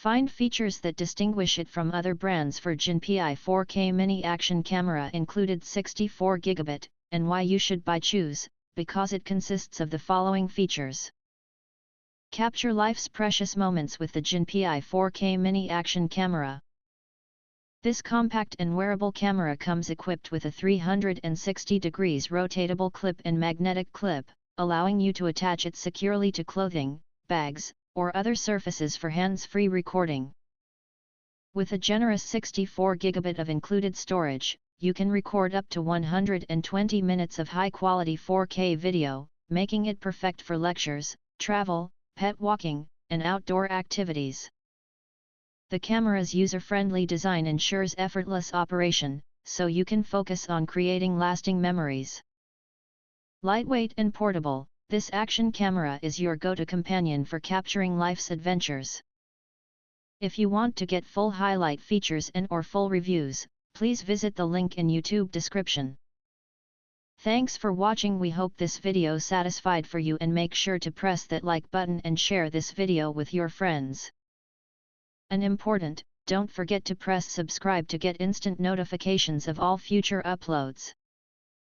Find features that distinguish it from other brands. For Jinpei 4K Mini Action Camera included 64 gigabit, and why you should buy choose, because it consists of the following features. Capture life's precious moments with the Jinpei 4K Mini Action Camera. This compact and wearable camera comes equipped with a 360 degrees rotatable clip and magnetic clip, allowing you to attach it securely to clothing, bags, or other surfaces for hands-free recording. With a generous 64 gigabit of included storage, you can record up to 120 minutes of high-quality 4K video, making it perfect for lectures, travel, pet walking, and outdoor activities. The camera's user-friendly design ensures effortless operation, so you can focus on creating lasting memories. Lightweight and portable, this action camera is your go-to companion for capturing life's adventures. If you want to get full highlight features and/or full reviews, please visit the link in YouTube description. Thanks for watching. We hope this video satisfied for you, and make sure to press that like button and share this video with your friends. And important, don't forget to press subscribe to get instant notifications of all future uploads.